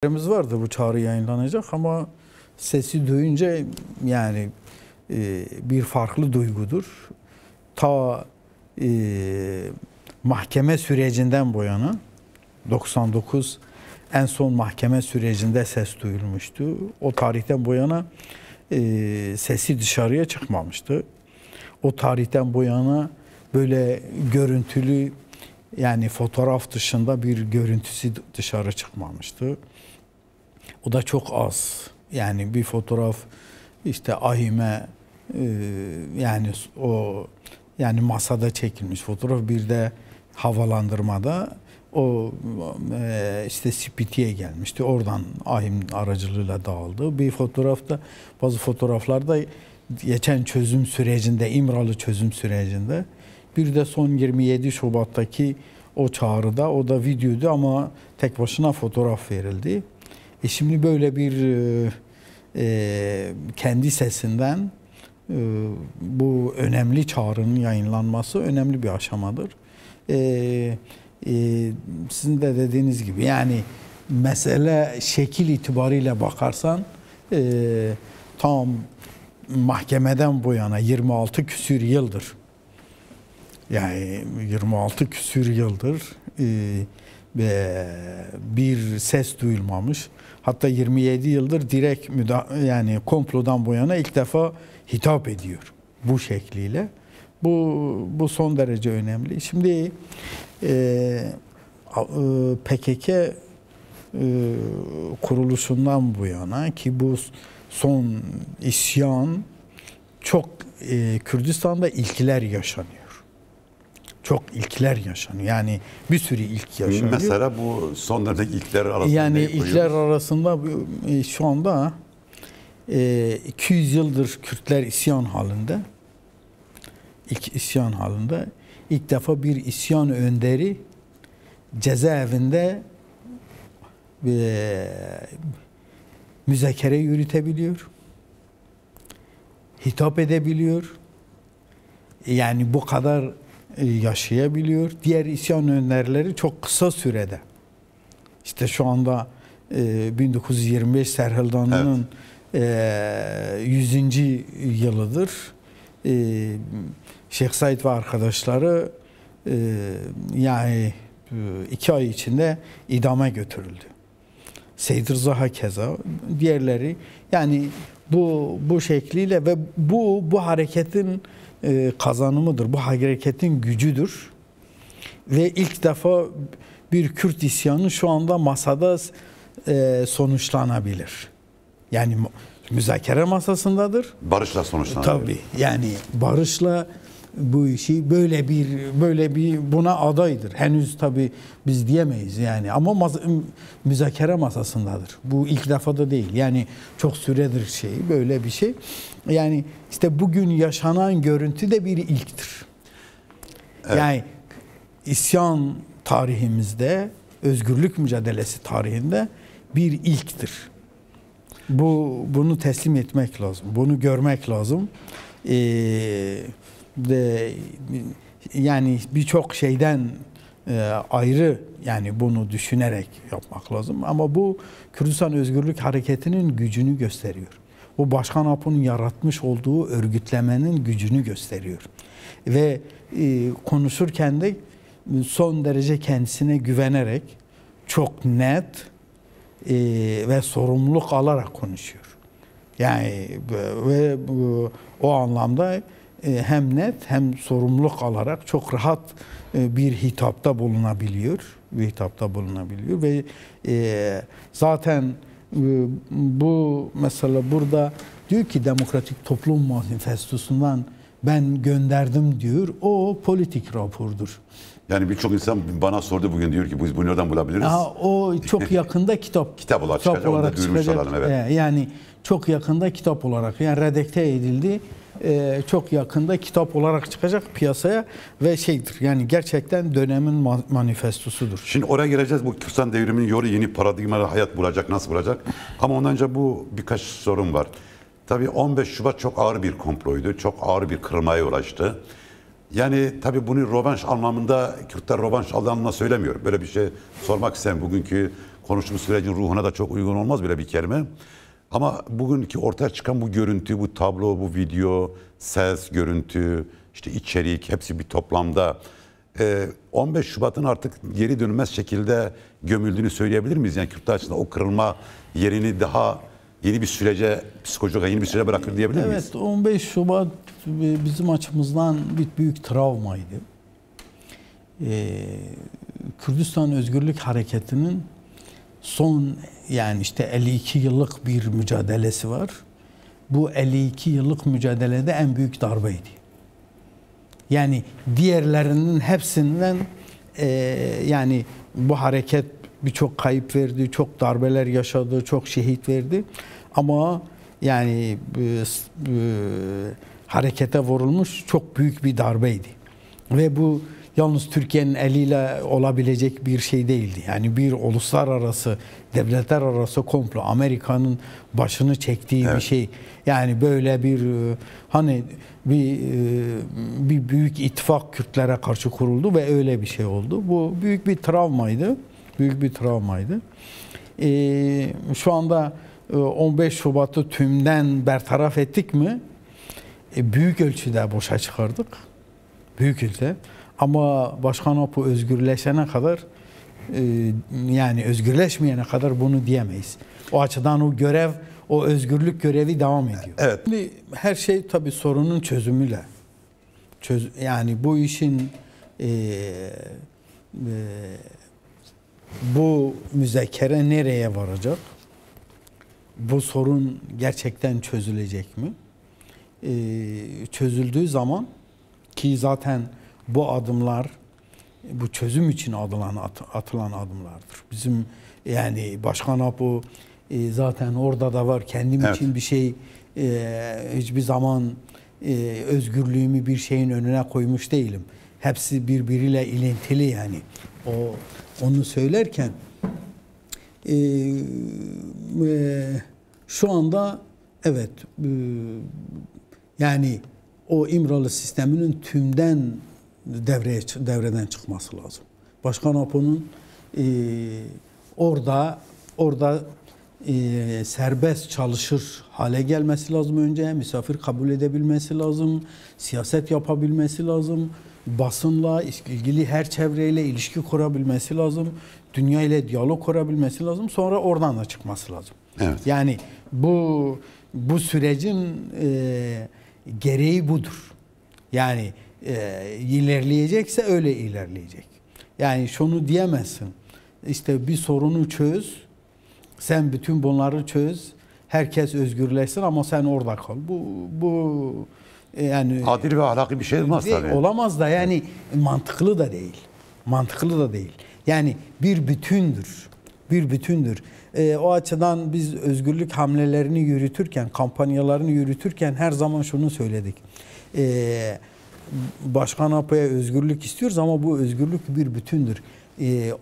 Vardı bu çağrı yayınlanacak ama sesi duyunca yani bir farklı duygudur. Ta mahkeme sürecinden bu yana 99 en son mahkeme sürecinde ses duyulmuştu. O tarihten bu yana sesi dışarıya çıkmamıştı. O tarihten bu yana böyle görüntülü yani fotoğraf dışında bir görüntüsü dışarı çıkmamıştı. O da çok az. Yani bir fotoğraf işte ahime yani o yani masada çekilmiş fotoğraf, bir de havalandırmada o işte Spiti'ye gelmişti. Oradan ahim aracılığıyla dağıldı. Bir fotoğrafta, bazı fotoğraflarda geçen çözüm sürecinde, İmralı çözüm sürecinde, bir de son 27 Şubat'taki o çağrıda, o da videoydu ama tek başına fotoğraf verildi. Şimdi böyle bir kendi sesinden bu önemli çağrının yayınlanması önemli bir aşamadır. Sizin de dediğiniz gibi yani mesele şekil itibariyle bakarsan tam mahkemeden bu yana 26 küsür yıldır, yani 26 küsür yıldır bir ses duyulmamış. Hatta 27 yıldır direkt yani komplodan bu yana ilk defa hitap ediyor bu şekliyle. Bu son derece önemli. Şimdi PKK kuruluşundan bu yana ki bu son isyan çok Kürdistan'da ilkler yaşanıyor. Çok ilkler yaşanıyor. Yani bir sürü ilk yaşanıyor. Mesela bu son dönemdeki ilkler arasında yani ilkler arasında şu anda 200 yıldır Kürtler isyan halinde. İlk isyan halinde. İlk defa bir isyan önderi cezaevinde müzakere yürütebiliyor. Hitap edebiliyor. Yani bu kadar yaşayabiliyor. Diğer isyan önderleri çok kısa sürede. İşte şu anda 1925 Serhildanı'nın 100. yılıdır. Şeyh Said ve arkadaşları yani 2 ay içinde idame götürüldü. Seyyid Rıza hakeza, diğerleri yani bu şekliyle ve bu hareketin kazanımıdır. Bu hareketin gücüdür. Ve ilk defa bir Kürt isyanı şu anda masada sonuçlanabilir. Yani müzakere masasındadır. Barışla sonuçlanabilir. Tabii. Yani barışla bu işi böyle bir buna adaydır. Henüz tabii biz diyemeyiz yani ama müzakere masasındadır. Bu ilk defa da değil. Yani çok süredir böyle bir şey. Yani işte bugün yaşanan görüntü de bir ilktir. Evet. Yani isyan tarihimizde, özgürlük mücadelesi tarihinde bir ilktir. Bunu teslim etmek lazım. Bunu görmek lazım. Yani birçok şeyden ayrı yani bunu düşünerek yapmak lazım. Ama bu Kürdistan Özgürlük Hareketi'nin gücünü gösteriyor. Bu Başkan Apo'nun yaratmış olduğu örgütlemenin gücünü gösteriyor. Ve konuşurken de son derece kendisine güvenerek çok net ve sorumluluk alarak konuşuyor. Yani ve o anlamda hem net hem sorumluluk alarak çok rahat bir hitapta bulunabiliyor. Ve zaten bu mesela burada diyor ki Demokratik Toplum Manifestosu'ndan ben gönderdim diyor. O politik rapordur. Yani birçok insan bana sordu bugün, diyor ki biz bunu nereden bulabiliriz? O çok yakında kitap olarak çıkacak. Evet. Yani çok yakında kitap olarak yani redakte edildi. Çok yakında kitap olarak çıkacak piyasaya ve yani gerçekten dönemin manifestosudur. Şimdi oraya geleceğiz. Bu Kürdistan devriminin yolu yeni paradigmalar hayat bulacak, nasıl bulacak? Ama ondan önce birkaç sorun var. Tabii 15 Şubat çok ağır bir komploydu. Çok ağır bir kırılmaya ulaştı. Yani tabii bunu rövanş anlamında, Kürtler rövanş anlamında söylemiyor. Böyle bir şey sormak isterim. Bugünkü konuştuğumuz sürecin ruhuna da çok uygun olmaz bile bir kelime. Ama bugünkü ortaya çıkan bu görüntü, bu tablo, bu video, ses, görüntü, işte içerik hepsi bir toplamda 15 Şubat'ın artık geri dönülmez şekilde gömüldüğünü söyleyebilir miyiz? Yani Kürtler açısından o kırılma yerini daha yeni bir sürece, psikolojik yeni bir sürece bırakır diyebilir miyiz? Evet, 15 Şubat bizim açımızdan bir büyük travmaydı. Kürdistan Özgürlük Hareketi'nin son yani işte 52 yıllık bir mücadelesi var. Bu 52 yıllık mücadelede en büyük darbeydi. Yani diğerlerinin hepsinden yani bu hareket birçok kayıp verdi, çok darbeler yaşadı, çok şehit verdi. Ama yani harekete vurulmuş çok büyük bir darbeydi. Ve bu yalnız Türkiye'nin eliyle olabilecek bir şey değildi. Yani bir uluslararası, devletler arası komplo, Amerika'nın başını çektiği bir şey. Yani böyle bir hani bir büyük ittifak Kürtlere karşı kuruldu ve öyle bir şey oldu. Bu büyük bir travmaydı. Büyük bir travmaydı. Şu anda 15 Şubat'ı tümden bertaraf ettik mi? Büyük ölçüde boşa çıkardık. Büyük ölçüde. Ama Başkan Apo özgürleşene kadar yani özgürleşmeyene kadar bunu diyemeyiz. O açıdan o görev, o özgürlük görevi devam ediyor. Evet. Şimdi her şey tabii sorunun çözümüyle. Yani bu işin bu müzakere nereye varacak? Bu sorun gerçekten çözülecek mi? Çözüldüğü zaman ki zaten bu adımlar bu çözüm için atılan adımlardır. Bizim yani Başkan Apo zaten orada da var. Kendim için bir şey hiçbir zaman özgürlüğümü bir şeyin önüne koymuş değilim. Hepsi birbiriyle ilintili yani. Onu söylerken şu anda evet yani o İmralı sisteminin tümden devreden çıkması lazım. Başkan Apo'nun orada serbest çalışır hale gelmesi lazım önce. Misafir kabul edebilmesi lazım. Siyaset yapabilmesi lazım. Basınla ilgili her çevreyle ilişki kurabilmesi lazım. Dünya ile diyalog kurabilmesi lazım. Sonra oradan da çıkması lazım. Evet. Yani bu sürecin gereği budur. Yani ilerleyecekse öyle ilerleyecek. Yani şunu diyemezsin. İşte bir sorunu çöz. Sen bütün bunları çöz. Herkes özgürleşsin ama sen orada kal. Bu yani adil ve ahlaki bir şey olmaz tabii. Olamaz da yani mantıklı da değil. Mantıklı da değil. Yani bir bütündür. Bir bütündür. O açıdan biz özgürlük hamlelerini yürütürken, kampanyalarını yürütürken her zaman şunu söyledik. Başkan Apo'ya özgürlük istiyoruz ama bu özgürlük bir bütündür.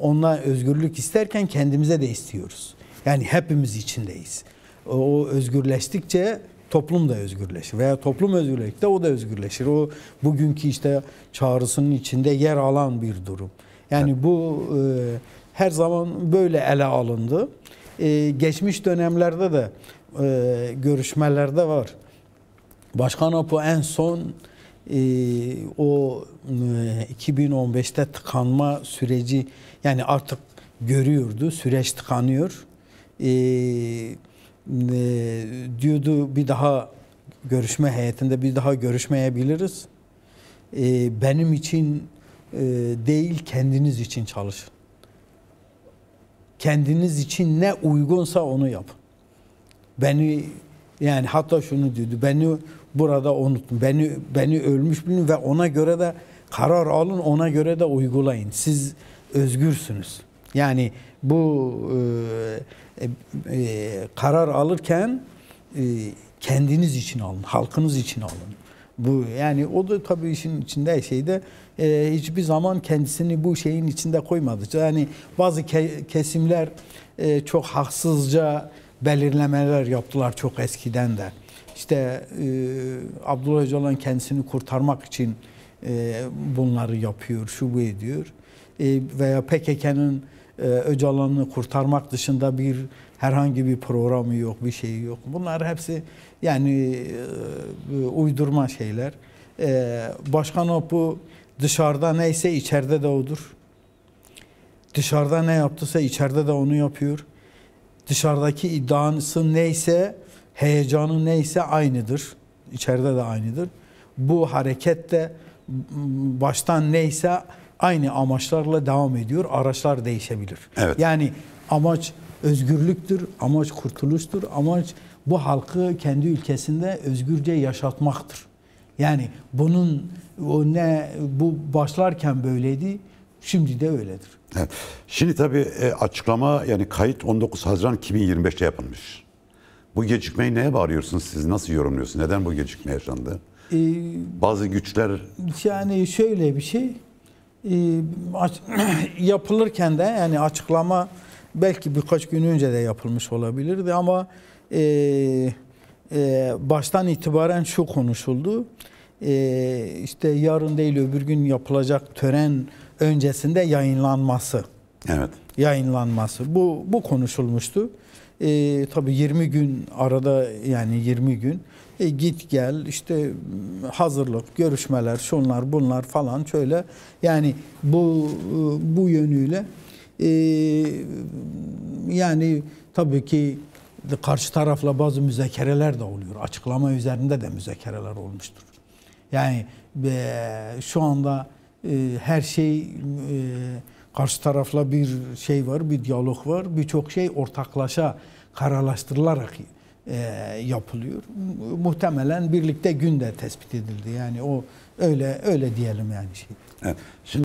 Onunla özgürlük isterken kendimize de istiyoruz. Yani hepimiz içindeyiz. O özgürleştikçe toplum da özgürleşir veya toplum özgürleştikçe o da özgürleşir. O bugünkü işte çağrısının içinde yer alan bir durum. Yani bu her zaman böyle ele alındı. Geçmiş dönemlerde de görüşmelerde var. Başkan Apo en son o 2015'te tıkanma süreci yani artık görüyordu. Süreç tıkanıyor. Diyordu bir daha görüşme heyetinde bir daha görüşmeyebiliriz. Benim için değil kendiniz için çalışın. Kendiniz için ne uygunsa onu yapın. Beni yani hatta şunu diyordu. Beni burada unutun. Beni ölmüş bilin ve ona göre de karar alın, ona göre de uygulayın. Siz özgürsünüz. Yani bu karar alırken kendiniz için alın, halkınız için alın. Bu yani o da tabii işin içinde şeyde hiçbir zaman kendisini bu şeyin içinde koymadı. Yani bazı kesimler çok haksızca belirlemeler yaptılar çok eskiden de. İşte Abdullah Öcalan kendisini kurtarmak için bunları yapıyor, şu bu ediyor. Veya PKK'nın Öcalan'ı kurtarmak dışında herhangi bir programı yok, bir şeyi yok. Bunlar hepsi yani uydurma şeyler. Başkan Apo dışarıda neyse içeride de odur. Dışarıda ne yaptıysa içeride de onu yapıyor. Dışarıdaki iddiası neyse, heyecanı neyse aynıdır. İçeride de aynıdır. Bu hareket de baştan neyse aynı amaçlarla devam ediyor. Araçlar değişebilir. Evet. Yani amaç özgürlüktür, amaç kurtuluştur, amaç bu halkı kendi ülkesinde özgürce yaşatmaktır. Yani bu başlarken böyleydi, şimdi de öyledir. Evet. Şimdi tabii açıklama yani kayıt 19 Haziran 2025'te yapılmış. Bu gecikmeyi neye bağlıyorsunuz siz? Nasıl yorumluyorsunuz? Neden bu gecikme yaşandı? Bazı güçler... Yani şöyle bir şey, yapılırken de yani açıklama belki birkaç gün önce de yapılmış olabilirdi ama baştan itibaren şu konuşuldu. İşte yarın değil öbür gün yapılacak tören öncesinde yayınlanması. Evet. Yayınlanması. Bu konuşulmuştu. Tabii 20 gün arada yani 20 gün git gel işte hazırlık, görüşmeler, şunlar bunlar falan şöyle yani bu yönüyle yani tabii ki karşı tarafla bazı müzakereler de oluyor. Açıklama üzerinde de müzakereler olmuştur. Yani şu anda her şey karşı tarafla bir şey var, bir diyalog var. Birçok şey ortaklaşa kararlaştırılarak yapılıyor. Muhtemelen birlikte gün de tespit edildi. Yani o öyle diyelim yani şey. Evet. Şimdi